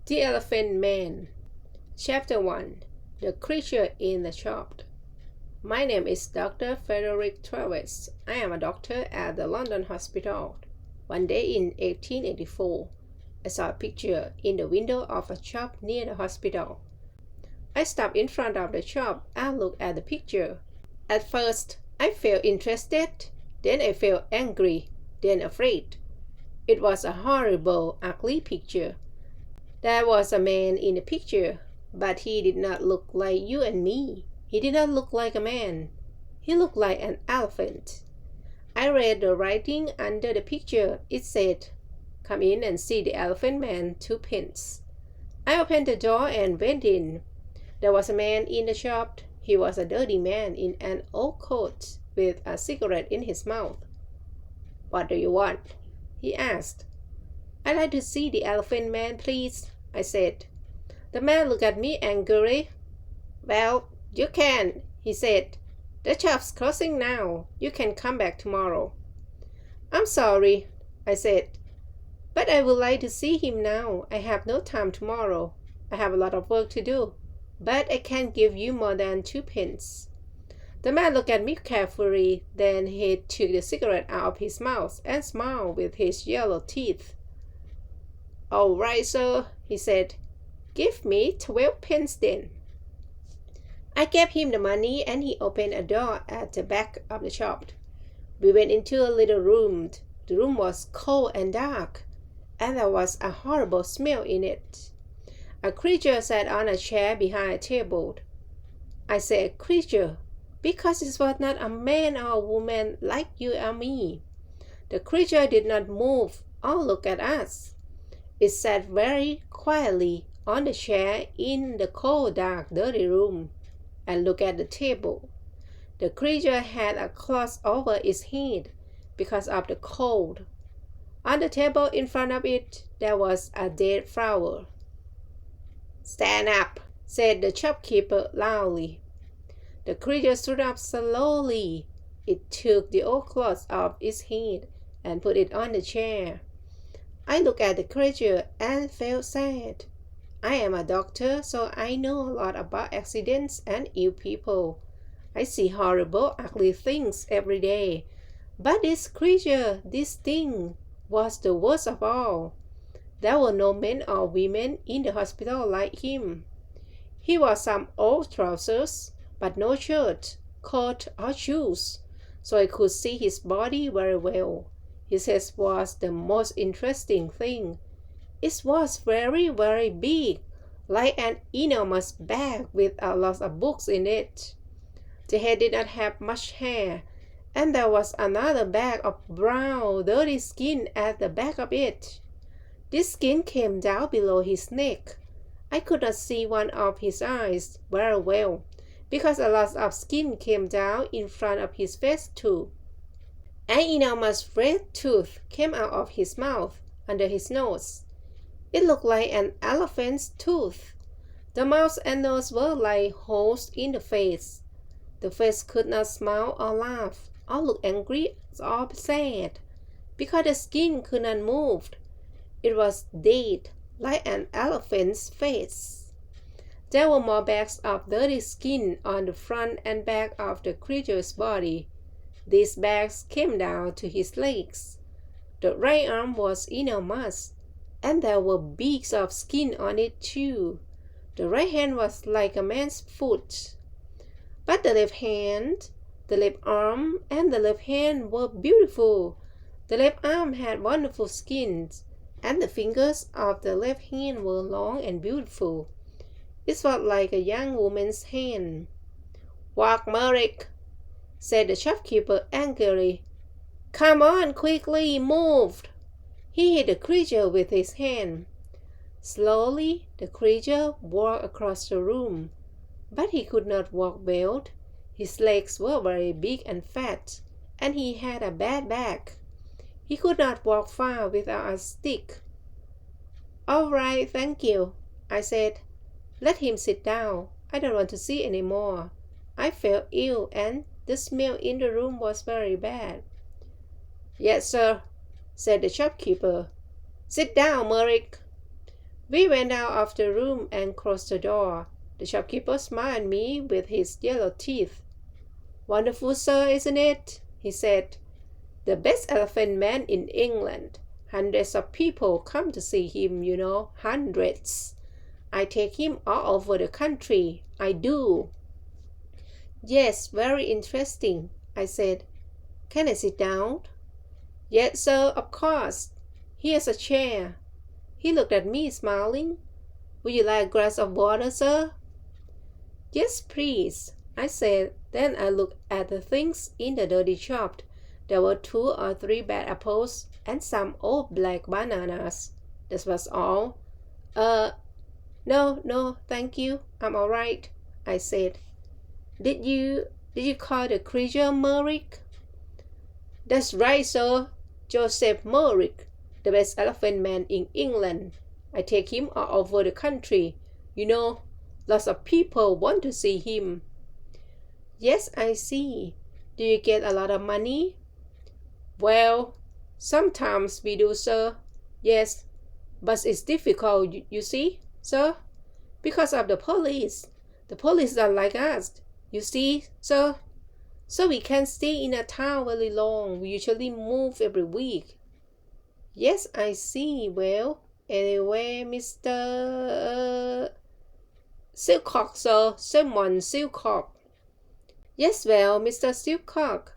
The Elephant Man. Chapter 1. The Creature in the Shop. My name is Dr. Frederick Travis. I am a doctor at the London hospital. One day in 1884, I saw a picture in the window of a shop near the hospital. I stopped in front of the shop and looked at the picture. At first, I felt interested, then I felt angry, then afraid. It was a horrible, ugly picture. There was a man in the picture, but he did not look like you and me. He did not look like a man. He looked like an elephant. I read the writing under the picture. It said, "Come in and see the Elephant Man, 2 pence." I opened the door and went in. There was a man in the shop. He was a dirty man in an old coat with a cigarette in his mouth. "What do you want?" he asked. "I'd like to see the Elephant Man, please," I said. The man looked at me angrily. "Well, you can," he said. "The shop's closing now. You can come back tomorrow." "I'm sorry," I said, "but I would like to see him now. I have no time tomorrow. I have a lot of work to do, but I can't give you more than 2 pence." The man looked at me carefully. Then he took the cigarette out of his mouth and smiled with his yellow teeth. "All right, sir," he said. "Give me 12 pence then." I gave him the money and he opened a door at the back of the shop. We went into a little room. The room was cold and dark, and there was a horrible smell in it. A creature sat on a chair behind a table. I said creature because it was not a man or a woman like you or me. The creature did not move or look at us. It sat very quietly on the chair in the cold, dark, dirty room and looked at the table. The creature had a cloth over its head because of the cold. On the table in front of it, there was a dead flower. "Stand up," said the shopkeeper loudly. The creature stood up slowly. It took the old cloth off its head and put it on the chair. I looked at the creature and felt sad. I am a doctor, so I know a lot about accidents and ill people. I see horrible, ugly things every day. But this creature, this thing, was the worst of all. There were no men or women in the hospital like him. He wore some old trousers, but no shirt, coat, or shoes, so I could see his body very well. His head was the most interesting thing. It was very, very big, like an enormous bag with a lot of books in it. The head did not have much hair, and there was another bag of brown, dirty skin at the back of it. This skin came down below his neck. I could not see one of his eyes very well, because a lot of skin came down in front of his face too. An enormous red tooth came out of his mouth under his nose. It looked like an elephant's tooth. The mouth and nose were like holes in the face. The face could not smile or laugh or look angry or sad, because the skin could not move. It was dead, like an elephant's face. There were more bags of dirty skin on the front and back of the creature's body. These bags came down to his legs. The right arm was enormous, and there were beads of skin on it too. The right hand was like a man's foot. But the left hand, the left arm, and the left hand were beautiful. The left arm had wonderful skin, and the fingers of the left hand were long and beautiful. It was like a young woman's hand. "Walk, Merrick," said the shopkeeper angrily. "Come on, quickly, move!" He hit the creature with his hand. Slowly, the creature walked across the room, but he could not walk well. His legs were very big and fat, and he had a bad back. He could not walk far without a stick. "All right, thank you," I said. "Let him sit down. I don't want to see any more." I felt ill, and the smell in the room was very bad. "Yes, sir," said the shopkeeper. "Sit down, Merrick." We went out of the room and closed the door. The shopkeeper smiled at me with his yellow teeth. "Wonderful, sir, isn't it?" he said. "The best elephant man in England. Hundreds of people come to see him, you know, hundreds. I take him all over the country. I do." "Yes, very interesting," I said. "Can I sit down?" "Yes, sir, of course. Here's a chair." He looked at me, smiling. "Would you like a glass of water, sir?" "Yes, please," I said. Then I looked at the things in the dirty shop. There were 2 or 3 bad apples and some old black bananas. That was all. No, thank you. I'm all right," I said. Did you call the creature Merrick?" "That's right, sir. Joseph Merrick, the best elephant man in England. I take him all over the country. You know, lots of people want to see him." "Yes, I see. Do you get a lot of money?" "Well, sometimes we do, sir. Yes, but it's difficult, you see, sir, because of the police. The police are like us, you see, sir. So we can't stay in a town very long. We usually move every week." "Yes, I see. Well, anyway, Mr. Silcock, sir. Someone Silcock." "Yes, well, Mr. Silcock.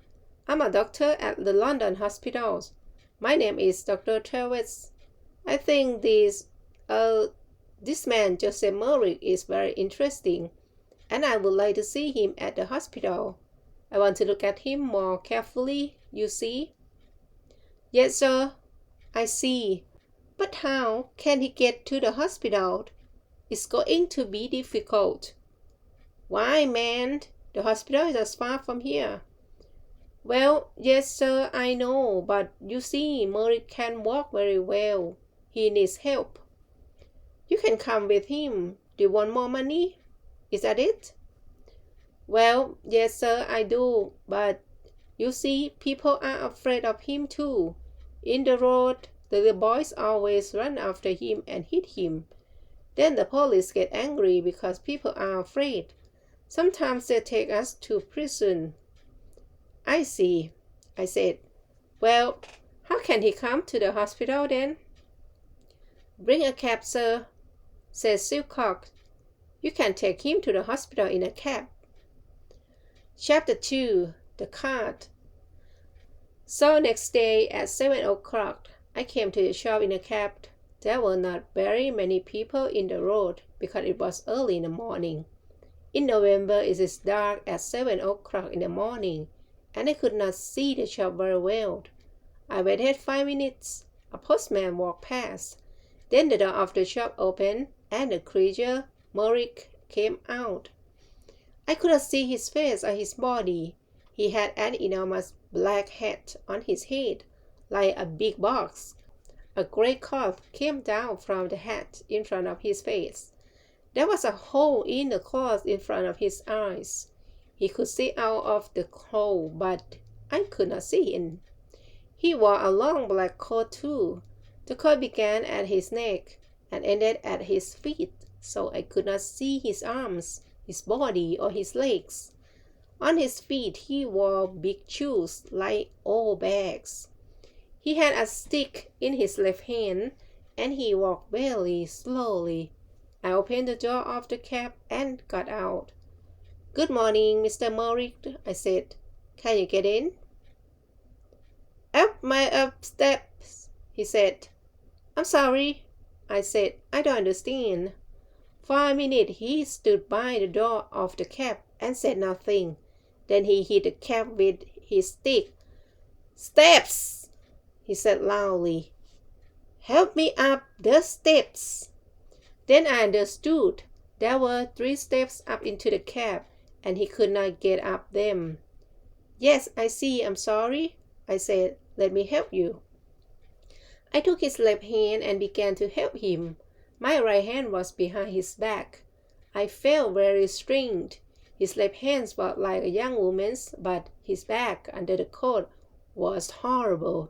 I'm a doctor at the London hospitals. My name is Dr. Travis. I think this man, Joseph Merrick, is very interesting, and I would like to see him at the hospital. I want to look at him more carefully, you see." "Yes, sir, I see. But how can he get to the hospital? It's going to be difficult." "Why, man, the hospital is as far from here." "Well, yes, sir, I know, but you see, Merrick can't walk very well. He needs help." "You can come with him. Do you want more money? Is that it?" "Well, yes, sir, I do, but you see, people are afraid of him too. In the road, the little boys always run after him and hit him. Then the police get angry because people are afraid. Sometimes they take us to prison." "I see," I said. "Well, how can he come to the hospital then?" "Bring a cab, sir," said Silcock. "You can take him to the hospital in a cab." Chapter 2. The Cart. So next day at 7 o'clock, I came to the shop in a cab. There were not very many people in the road because it was early in the morning. In November, it is dark at 7 o'clock in the morning, and I could not see the shop very well. I waited 5 minutes. A postman walked past. Then the door of the shop opened, and the creature, Merrick, came out. I could not see his face or his body. He had an enormous black hat on his head, like a big box. A great cloth came down from the hat in front of his face. There was a hole in the cloth in front of his eyes. He could see out of the hole, but I could not see in. He wore a long black coat too. The coat began at his neck and ended at his feet, so I could not see his arms, his body, or his legs. On his feet he wore big shoes like old bags. He had a stick in his left hand, and he walked very slowly. I opened the door of the cab and got out. "Good morning, Mr. Merrick," I said. "Can you get in?" Up steps," he said. "I'm sorry," I said. "I don't understand." For a minute he stood by the door of the cab and said nothing. Then he hit the cab with his stick. "Steps," he said loudly. "Help me up the steps." Then I understood. There were 3 steps up into the cab, and he could not get up them. "Yes, I see. I'm sorry," I said. "Let me help you." I took his left hand and began to help him. My right hand was behind his back. I felt very strained. His left hand was like a young woman's, but his back under the coat was horrible.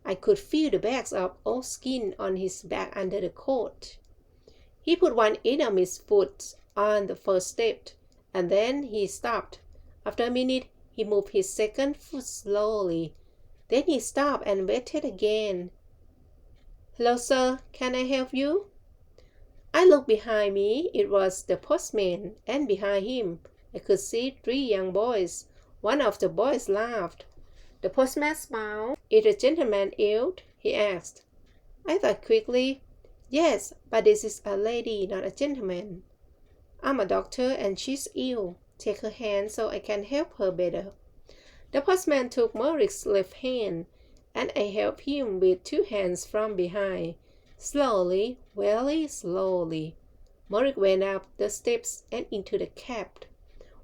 I could feel the bags of old skin on his back under the coat. He put one in of his foot on the first step, and then he stopped. After a minute, he moved his second foot slowly. Then he stopped and waited again. "Hello, sir. Can I help you?" I looked behind me. It was the postman, and behind him, I could see 3 young boys. One of the boys laughed. The postman smiled. "Is the gentleman ill?" he asked. I thought quickly, "Yes, but this is a lady, not a gentleman. I'm a doctor and she's ill. Take her hand so I can help her better." The postman took Merrick's left hand, and I helped him with 2 hands from behind. Slowly, very slowly, Merrick went up the steps and into the cab.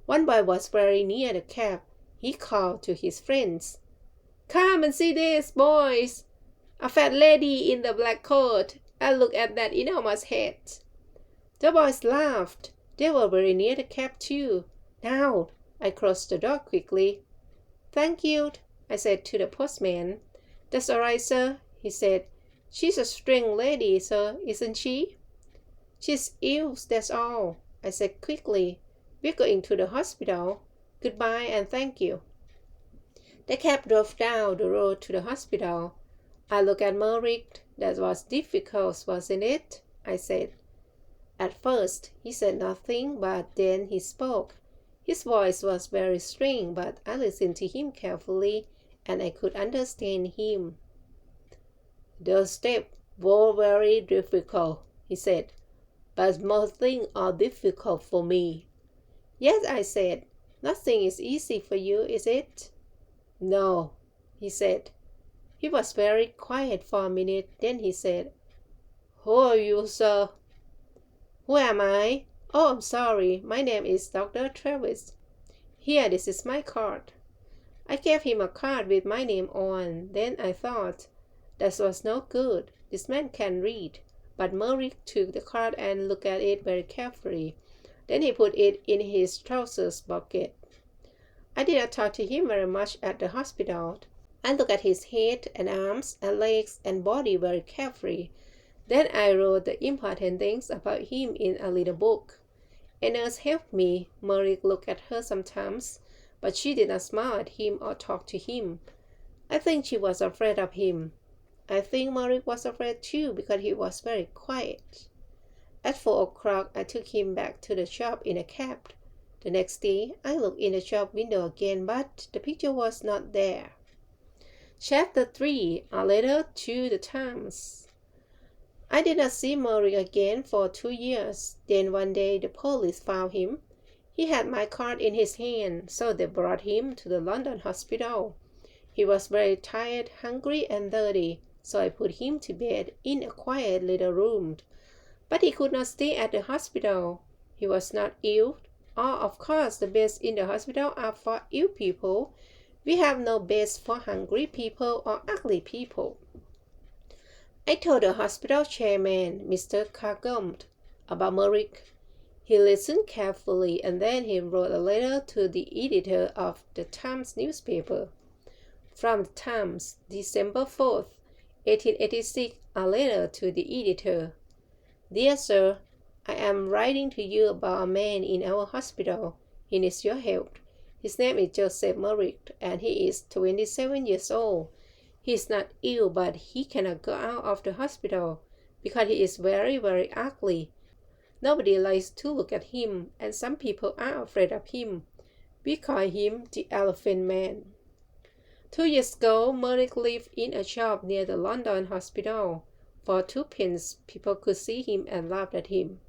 One boy was very near the cab. He called to his friends, "Come and see this, boys! A fat lady in the black coat, and look at that enormous head." The boys laughed. They were very near the cab too. "Now," I closed the door quickly. "Thank you," I said to the postman. "That's all right, sir," he said. "She's a strange lady, sir, isn't she?" "She's ill, that's all," I said quickly. "We're going to the hospital. Goodbye and thank you." The cab drove down the road to the hospital. I looked at Merrick. "That was difficult, wasn't it?" I said. At first, he said nothing, but then he spoke. His voice was very strange, but I listened to him carefully, and I could understand him. "The steps were very difficult," he said, "but most things are difficult for me." "Yes," I said. "Nothing is easy for you, is it?" "No," he said. He was very quiet for a minute. Then he said, "Who are you, sir?" "Who am I? Oh, I'm sorry. My name is Dr. Travis. Here, this is my card." I gave him a card with my name on. Then I thought, that was no good. This man can't read. But Merrick took the card and looked at it very carefully. Then he put it in his trousers pocket. I did not talk to him very much at the hospital. I looked at his head and arms and legs and body very carefully. Then I wrote the important things about him in a little book. A nurse helped me. Merrick looked at her sometimes, but she did not smile at him or talk to him. I think she was afraid of him. I think Merrick was afraid too because he was very quiet. At 4 o'clock, I took him back to the shop in a cab. The next day, I looked in the shop window again, but the picture was not there. Chapter 3. A Letter to the Times. I did not see Merrick again for 2 years. Then one day the police found him. He had my card in his hand, so they brought him to the London hospital. He was very tired, hungry, and dirty, so I put him to bed in a quiet little room. But he could not stay at the hospital. He was not ill. Of course, the beds in the hospital are for ill people. We have no beds for hungry people or ugly people. I told the hospital chairman, Mr. Cargum, about Merrick. He listened carefully, and then he wrote a letter to the editor of the Times newspaper. From the Times, December 4th, 1886, a letter to the editor. "Dear Sir, I am writing to you about a man in our hospital. He needs your help. His name is Joseph Merrick, and he is 27 years old. He is not ill, but he cannot go out of the hospital because he is very, very ugly. Nobody likes to look at him, and some people are afraid of him. We call him the Elephant Man. 2 years ago, Merrick lived in a shop near the London hospital. For 2p, people could see him and laugh at him.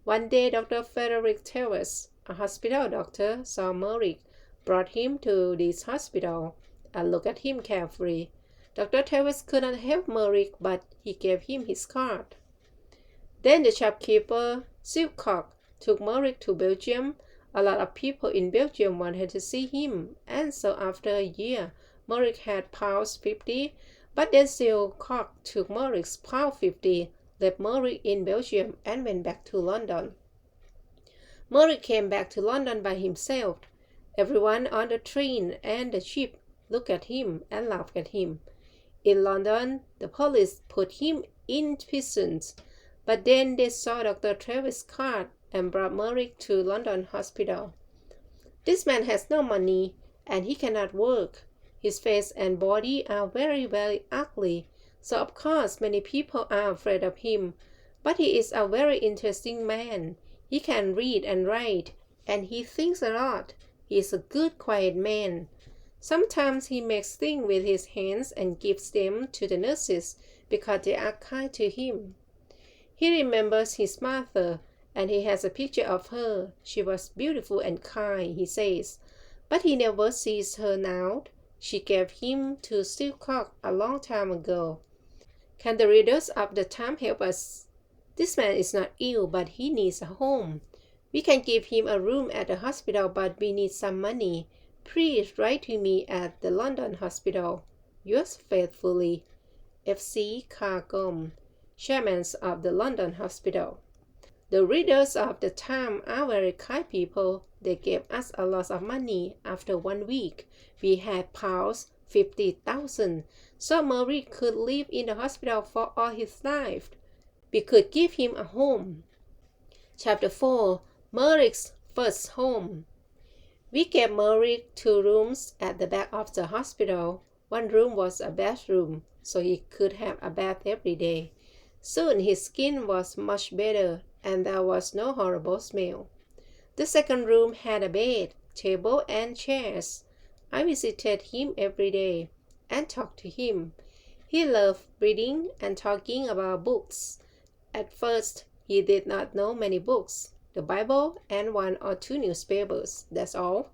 One day, Dr. Frederick Travis, a hospital doctor, saw Merrick, brought him to this hospital, and looked at him carefully. Dr. Travis could not help Merrick, but he gave him his card. Then the shopkeeper, Silcock, took Merrick to Belgium. A lot of people in Belgium wanted to see him, and so after a year, Merrick had £50, but then Silcock took Merrick's £50, left Merrick in Belgium, and went back to London. Merrick came back to London by himself. Everyone on the train and the ship looked at him and laughed at him. In London, the police put him in prison. But then they saw Dr. Travis' card and brought Merrick to London Hospital. This man has no money and he cannot work. His face and body are very, very ugly, so of course many people are afraid of him. But he is a very interesting man. He can read and write, and he thinks a lot. He is a good, quiet man. Sometimes he makes things with his hands and gives them to the nurses because they are kind to him. He remembers his mother, and he has a picture of her. She was beautiful and kind, he says, but he never sees her now. She gave him to Steve Cock a long time ago. Can the readers of the Time help us? This man is not ill, but he needs a home. We can give him a room at the hospital, but we need some money. Please write to me at the London Hospital. Yours faithfully, F.C. Carcombe, Chairman of the London Hospital. The readers of the Time are very kind people. They gave us a lot of money. After 1 week, we had pounds 50,000, so Murray could live in the hospital for all his life. We could give him a home. Chapter 4. Murray's first home. We gave Murray 2 rooms at the back of the hospital. One room was a bathroom, so he could have a bath every day. Soon his skin was much better, and there was no horrible smell. The second room had a bed, table, and chairs. I visited him every day and talked to him. He loved reading and talking about books. At first, he did not know many books, the Bible and 1 or 2 newspapers, that's all.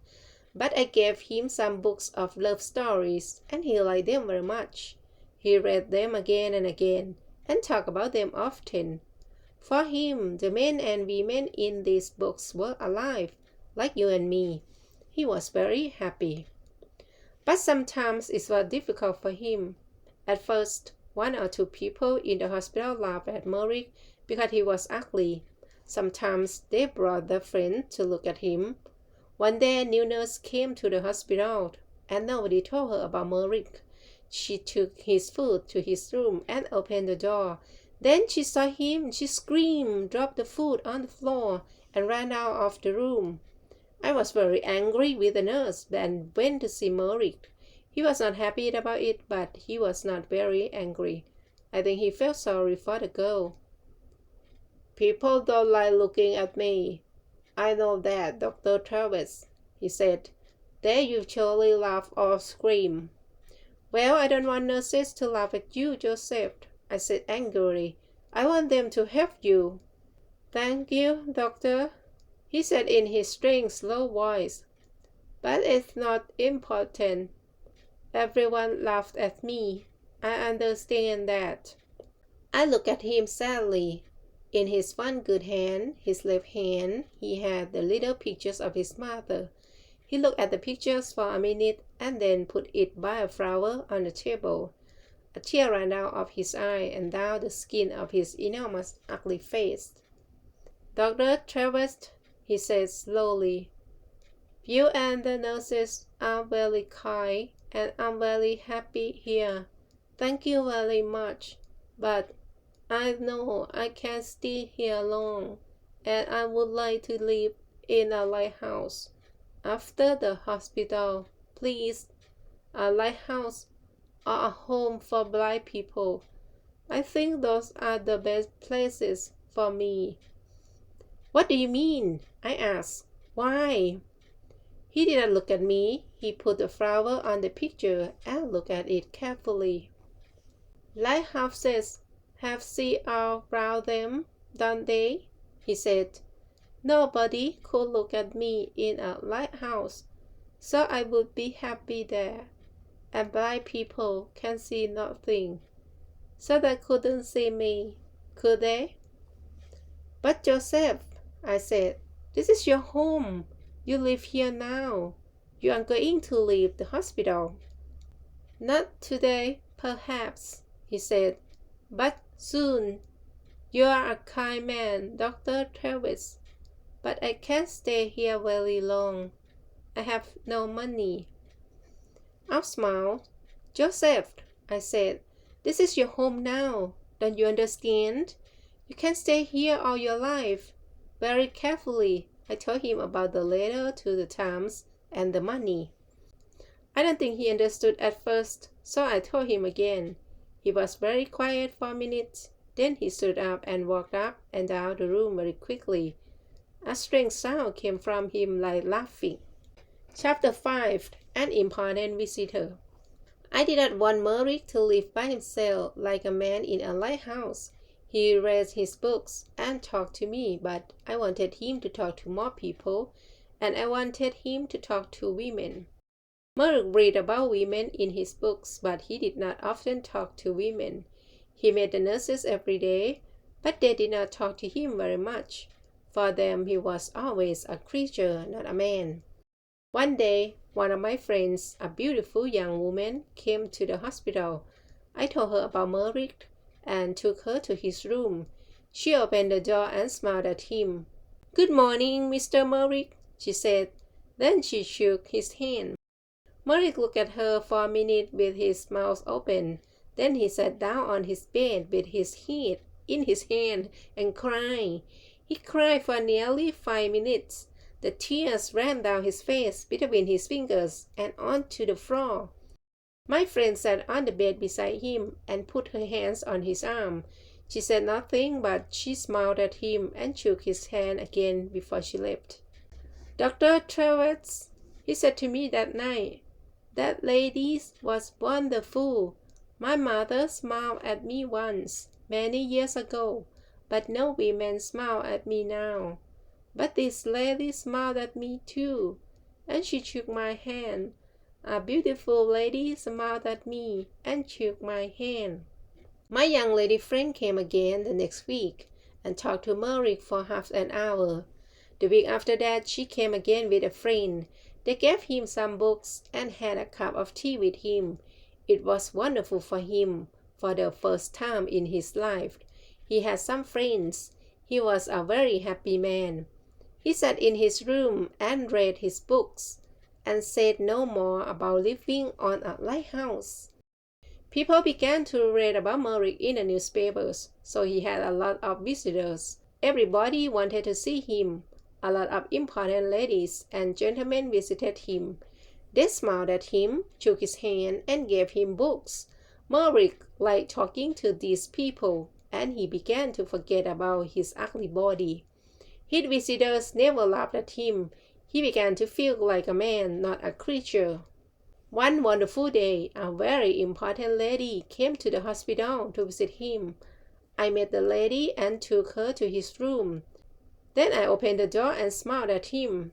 But I gave him some books of love stories, and he liked them very much. He read them again and again, and talked about them often. For him, the men and women in these books were alive, like you and me. He was very happy. But sometimes it was difficult for him. At first, 1 or 2 people in the hospital laughed at Murray because he was ugly. Sometimes they brought their friend to look at him. One day a new nurse came to the hospital, and nobody told her about Murray. She took his food to his room and opened the door. Then she saw him. She screamed, dropped the food on the floor, and ran out of the room. I was very angry with the nurse and went to see Murray. He was not happy about it, but he was not very angry. I think he felt sorry for the girl. People don't like looking at me. I know that, Dr. Travis, he said. They usually laugh or scream. Well, I don't want nurses to laugh at you, Joseph, I said angrily. I want them to help you. Thank you, doctor, he said in his strange, slow voice. But it's not important. Everyone laughed at me. I understand that. I looked at him sadly. In his one good hand, his left hand, he had the little pictures of his mother. He looked at the pictures for a minute and then put it by a flower on the table. A tear ran out of his eye and down the skin of his enormous, ugly face. Dr. Travis, he said slowly, you and the nurses are very kind, and I'm very happy here. Thank you very much. But I know I can't stay here long, and I would like to live in a lighthouse. After the hospital, please. A lighthouse or a home for blind people. I think those are the best places for me. What do you mean? I asked. Why? He didn't look at me. He put the flower on the picture and looked at it carefully. Lighthouses have sea all round them, don't they? He said. Nobody could look at me in a lighthouse, so I would be happy there. And blind people can see nothing, so they couldn't see me, could they? But Joseph, I said, this is your home. You live here now. You are going to leave the hospital. Not today, perhaps, he said, but soon. You are a kind man, Dr. Travis, but I can't stay here very long. I have no money. I smiled. Joseph, I said, this is your home now. Don't you understand? You can stay here all your life. Very carefully, I told him about the letter to the Times and the money. I don't think he understood at first, so I told him again. He was very quiet for a minute. Then he stood up and walked up and down the room very quickly. A strange sound came from him like laughing. Chapter 5. An Important Visitor. I did not want Merrick to live by himself like a man in a lighthouse. He read his books and talked to me, but I wanted him to talk to more people, and I wanted him to talk to women. Merrick read about women in his books, but he did not often talk to women. He met the nurses every day, but they did not talk to him very much. For them, he was always a creature, not a man. One day, one of my friends, a beautiful young woman, came to the hospital. I told her about Merrick and took her to his room. She opened the door and smiled at him. "Good morning, Mr. Merrick," she said. Then she shook his hand. Merrick looked at her for a minute with his mouth open. Then he sat down on his bed with his head in his hand and cried. He cried for nearly 5 minutes. The tears ran down his face between his fingers and onto the floor. My friend sat on the bed beside him and put her hands on his arm. She said nothing, but she smiled at him and shook his hand again before she left. "Dr. Travis," he said to me that night, "that lady was wonderful. My mother smiled at me once, many years ago, but no women smile at me now. But this lady smiled at me too, and she shook my hand. A beautiful lady smiled at me and shook my hand." My young lady friend came again the next week and talked to Merrick for half an hour. The week after that, she came again with a friend. They gave him some books and had a cup of tea with him. It was wonderful for him. For the first time in his life, he had some friends. He was a very happy man. He sat in his room and read his books and said no more about living on a lighthouse. People began to read about Merrick in the newspapers, so he had a lot of visitors. Everybody wanted to see him. A lot of important ladies and gentlemen visited him. They smiled at him, shook his hand, and gave him books. Merrick liked talking to these people, and he began to forget about his ugly body. His visitors never laughed at him. He began to feel like a man, not a creature. One wonderful day, a very important lady came to the hospital to visit him. I met the lady and took her to his room. Then I opened the door and smiled at him.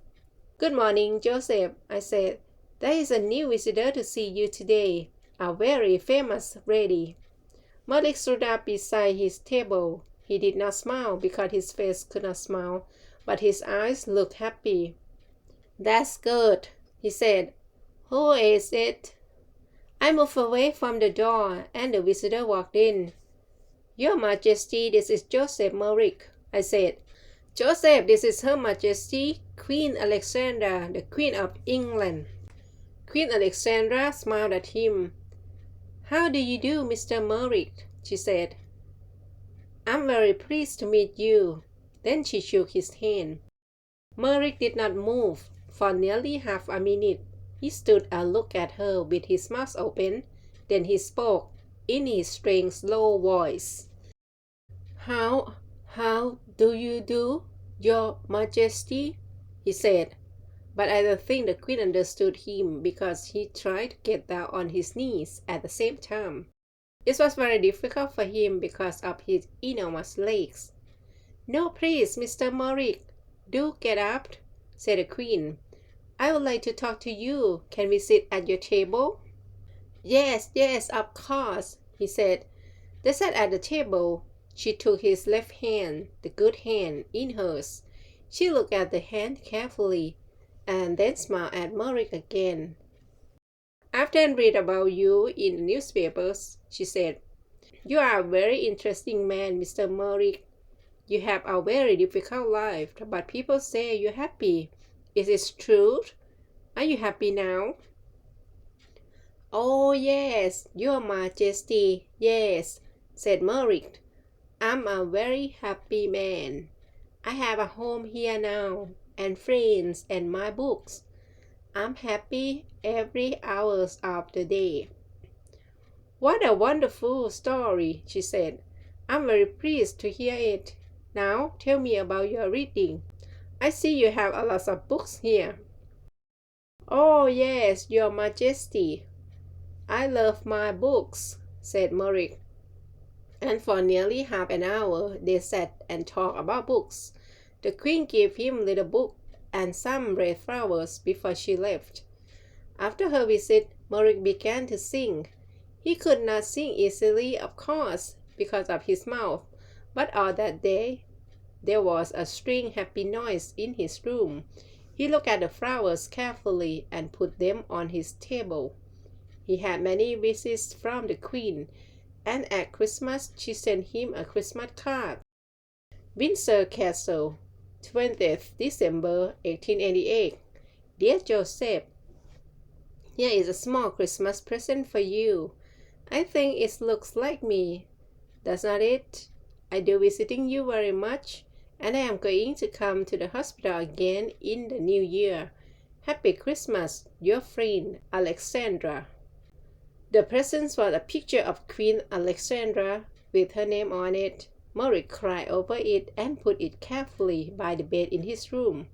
"Good morning, Joseph," I said. "There is a new visitor to see you today, a very famous lady." Merrick stood up beside his table. He did not smile because his face could not smile, but his eyes looked happy. "That's good," he said. "Who is it?" I moved away from the door, and the visitor walked in. "Your Majesty, this is Joseph Merrick," I said. "Joseph, this is Her Majesty, Queen Alexandra, the Queen of England." Queen Alexandra smiled at him. "How do you do, Mr. Merrick?" she said. "I'm very pleased to meet you." Then she shook his hand. Merrick did not move for nearly half a minute. He stood and looked at her with his mouth open. Then he spoke in his strange, low voice. How do you do, Your Majesty?" he said. But I don't think the Queen understood him because he tried to get down on his knees at the same time. It was very difficult for him because of his enormous legs. "No, please, Mr. Merrick, do get up," said the Queen. "I would like to talk to you. Can we sit at your table?" Yes, of course," he said. They sat at the table. She took his left hand, the good hand, in hers. She looked at the hand carefully, and then smiled at Merrick again. "I've often read about you in the newspapers," she said. "You are a very interesting man, Mr. Merrick. You have a very difficult life, but people say you're happy. Is it true? Are you happy now?" "Oh, yes, Your Majesty, yes," said Merrick. I'm a very happy man. I have a home here now, and friends and my books. I'm happy every hour of the day. What a wonderful story, she said. I'm very pleased to hear it. Now tell me about your reading. I see you have a lot of books here. Oh, yes, Your Majesty. I love my books, said Merrick. And for nearly half an hour they sat and talked about books. The Queen gave him little book and some red flowers before she left. After her visit, Merrick began to sing. He could not sing easily, of course, because of his mouth, but all that day there was a strange happy noise in his room. He looked at the flowers carefully and put them on his table. He had many visits from the Queen, and at Christmas she sent him a Christmas card. Windsor Castle, 20th December 1888. Dear Joseph, here is a small Christmas present for you. I think it looks like me. Does not it? I do visiting you very much, and I am going to come to the hospital again in the new year. Happy Christmas, your friend, Alexandra. The present was a picture of Queen Alexandra with her name on it. Merrick cried over it and put it carefully by the bed in his room.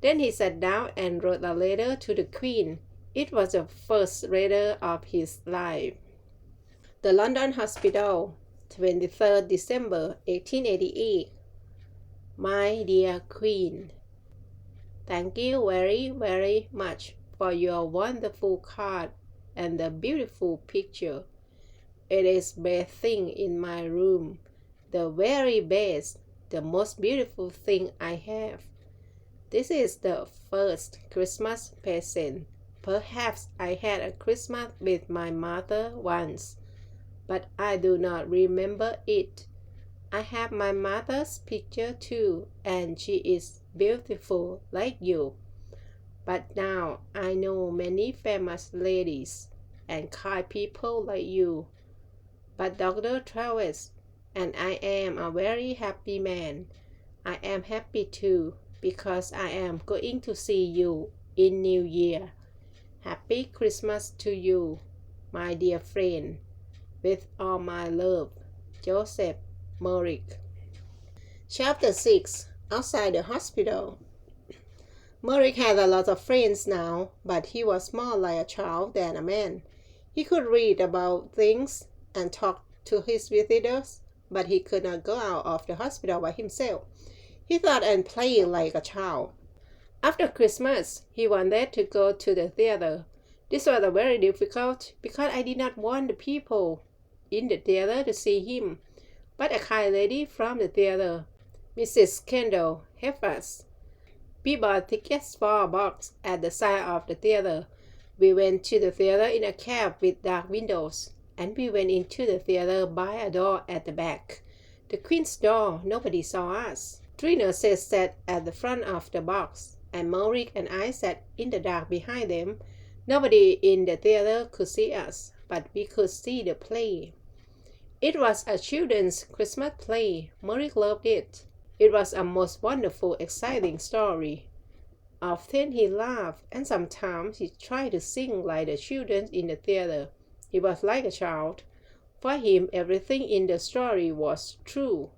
Then he sat down and wrote a letter to the Queen. It was the first letter of his life. The London Hospital, 23rd December 1888. My dear Queen, thank you very, very much for your wonderful card and the beautiful picture. It is best thing in my room, the very best, the most beautiful thing I have. This is the first Christmas present. Perhaps I had a Christmas with my mother once, but I do not remember it. I have my mother's picture too, and she is beautiful like you. But now I know many famous ladies and kind people like you. But Dr. Travis, and I am a very happy man. I am happy too, because I am going to see you in New Year. Happy Christmas to you, my dear friend. With all my love, Joseph Merrick. Chapter 6. Outside the hospital. Merrick had a lot of friends now, but he was more like a child than a man. He could read about things and talk to his visitors, but he could not go out of the hospital by himself. He thought and played like a child. After Christmas, he wanted to go to the theater. This was very difficult because I did not want the people in the theater to see him, but a kind lady from the theater, Mrs. Kendall, helped us. We bought tickets for a box at the side of the theater. We went to the theater in a cab with dark windows, and we went into the theater by a door at the back. The Queen's door, nobody saw us. 3 nurses sat at the front of the box, and Merrick and I sat in the dark behind them. Nobody in the theater could see us, but we could see the play. It was a children's Christmas play. Merrick loved it. It was a most wonderful, exciting story. Often he laughed, and sometimes he tried to sing like the children in the theater. He was like a child. For him, everything in the story was true.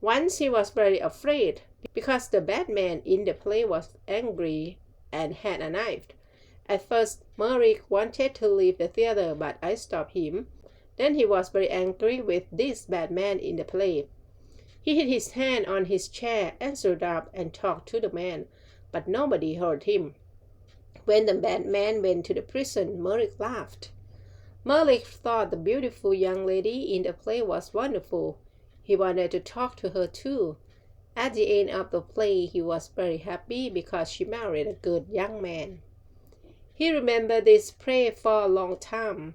Once he was very afraid because the bad man in the play was angry and had a knife. At first, Merrick wanted to leave the theater, but I stopped him. Then he was very angry with this bad man in the play. He hit his hand on his chair and stood up and talked to the man, but nobody heard him. When the bad man went to the prison, Merrick laughed. Merrick thought the beautiful young lady in the play was wonderful. He wanted to talk to her too. At the end of the play, he was very happy because she married a good young man. He remembered this play for a long time,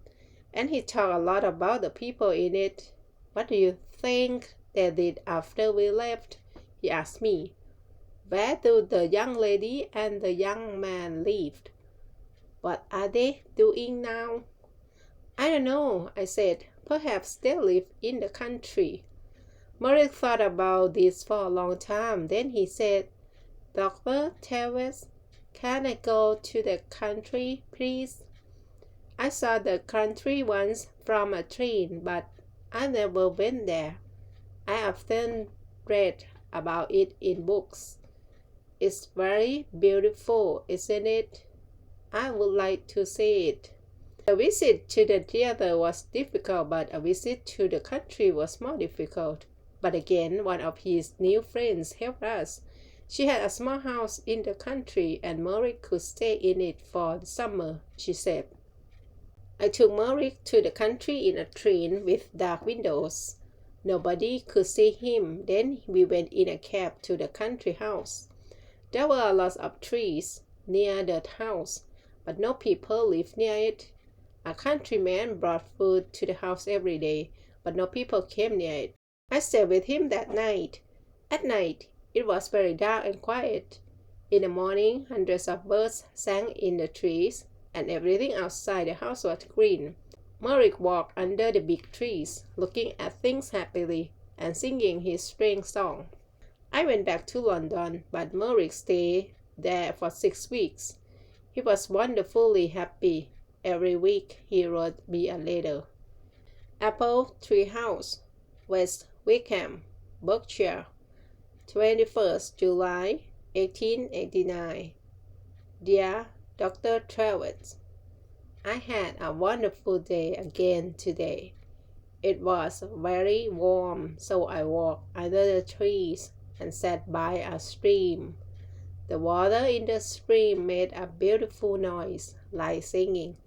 and he talked a lot about the people in it. What do you think they did after we left? He asked me. Where do the young lady and the young man live? What are they doing now? I don't know, I said. Perhaps they live in the country. Merrick thought about this for a long time. Then he said, Dr. Travis, can I go to the country, please? I saw the country once from a train, but I never went there. I often read about it in books. It's very beautiful, isn't it? I would like to see it. The visit to the theater was difficult, but a visit to the country was more difficult. But again, one of his new friends helped us. She had a small house in the country, and Merrick could stay in it for the summer, she said. I took Merrick to the country in a train with dark windows. Nobody could see him. Then we went in a cab to the country house. There were a lot of trees near the house, but no people lived near it. A countryman brought food to the house every day, but no people came near it. I stayed with him that night. At night, it was very dark and quiet. In the morning, hundreds of birds sang in the trees, and everything outside the house was green. Merrick walked under the big trees, looking at things happily and singing his spring song. I went back to London, but Merrick stayed there for 6 weeks. He was wonderfully happy. Every week he wrote me a letter. Apple Tree House, West Wickham, Berkshire, 21st July 1889. Dear Dr. Travis, I had a wonderful day again today. It was very warm, so I walked under the trees and sat by a stream. The water in the stream made a beautiful noise, like singing.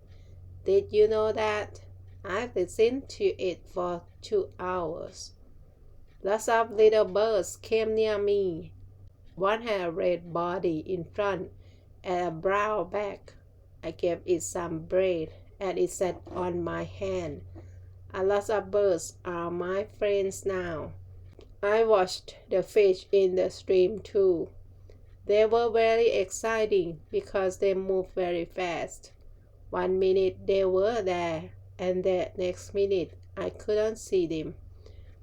Did you know that? I listened to it for 2 hours. Lots of little birds came near me. One had a red body in front and a brown back. I gave it some bread, and it sat on my hand. A lot of birds are my friends now. I watched the fish in the stream too. They were very exciting because they moved very fast. 1 minute they were there, and the next minute I couldn't see them.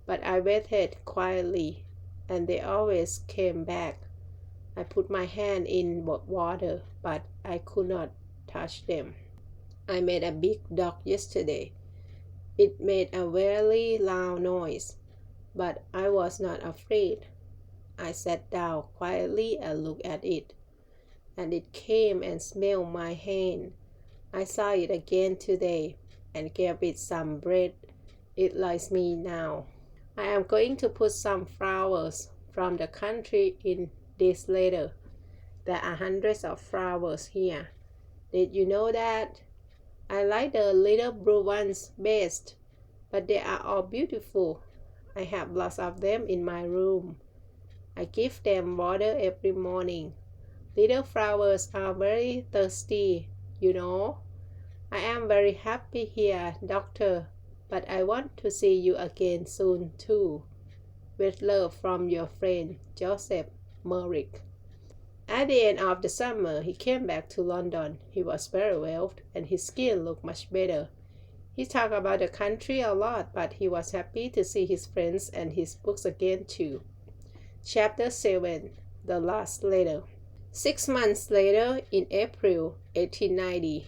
But I waited quietly, and they always came back. I put my hand in water, but I could not touch them. I met a big dog yesterday. It made a very loud noise, but I was not afraid. I sat down quietly and looked at it, and it came and smelled my hand. I saw it again today and gave it some bread. It likes me now. I am going to put some flowers from the country in this letter. There are hundreds of flowers here. Did you know that? I like the little blue ones best, but they are all beautiful. I have lots of them in my room. I give them water every morning. Little flowers are very thirsty, you know. I am very happy here, Doctor, but I want to see you again soon too. With love from your friend, Joseph Merrick. At the end of the summer, he came back to London. He was very well, and his skin looked much better. He talked about the country a lot, but he was happy to see his friends and his books again too. Chapter 7. The Last Letter. 6 months later, in April 1890,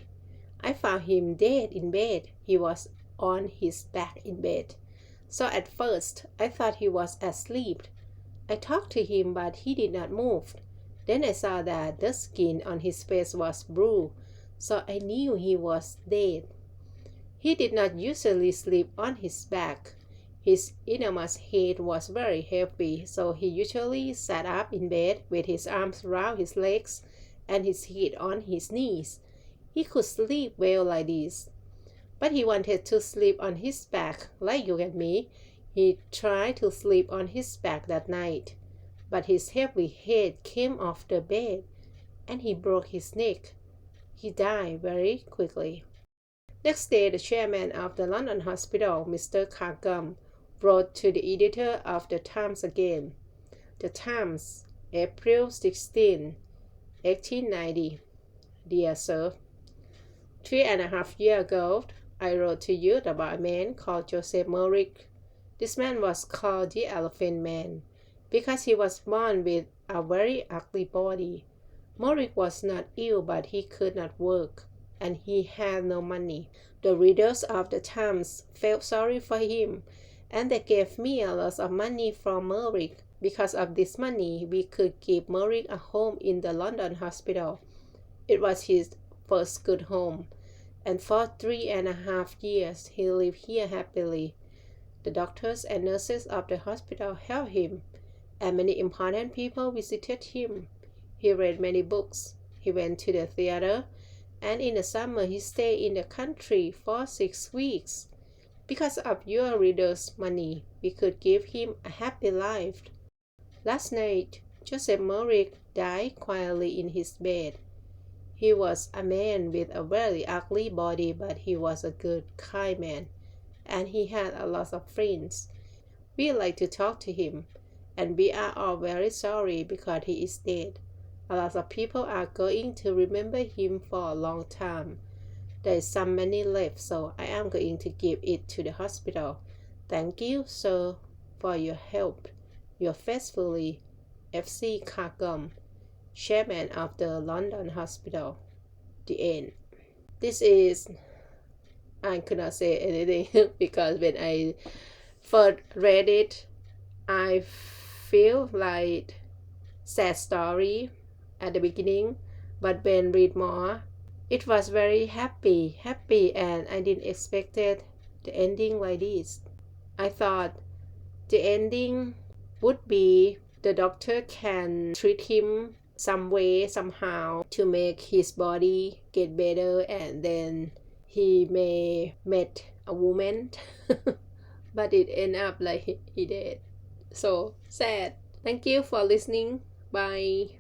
I found him dead in bed. He was on his back in bed. So at first, I thought he was asleep. I talked to him, but he did not move. Then I saw that the skin on his face was blue, so I knew he was dead. He did not usually sleep on his back. His enormous head was very heavy, so he usually sat up in bed with his arms around his legs and his head on his knees. He could sleep well like this. But he wanted to sleep on his back, like you and me. He tried to sleep on his back that night, but his heavy head came off the bed, and he broke his neck. He died very quickly. Next day, the chairman of the London hospital, Mr. Cargum, wrote to the editor of the Times again. The Times, April 16, 1890. Dear Sir, 3.5 years ago, I wrote to you about a man called Joseph Merrick. This man was called the Elephant Man because he was born with a very ugly body. Morik was not ill, but he could not work, and he had no money. The readers of the Times felt sorry for him, and they gave me a lot of money from Morik. Because of this money, we could give Morik a home in the London hospital. It was his first good home, and for 3.5 years he lived here happily. The doctors and nurses of the hospital helped him, and many important people visited him. He read many books. He went to the theater, and in the summer he stayed in the country for 6 weeks. Because of your readers' money, we could give him a happy life. Last night, Joseph Morik died quietly in his bed. He was a man with a very ugly body, but he was a good, kind man, and he had a lot of friends. We like to talk to him, and we are all very sorry because he is dead. A lot of people are going to remember him for a long time. There is some money left, so I am going to give it to the hospital. Thank you, sir, for your help. Yours faithfully, F.C. Cargum, chairman of the London Hospital. The end. I could not say anything because when I first read it, I feel like sad story at the beginning, but when read more, it was very happy, and I didn't expect the ending like this. I thought the ending would be the doctor can treat him some way, somehow, to make his body get better, and then he may meet a woman. But it ended up like he did. So sad. Thank you for listening. Bye.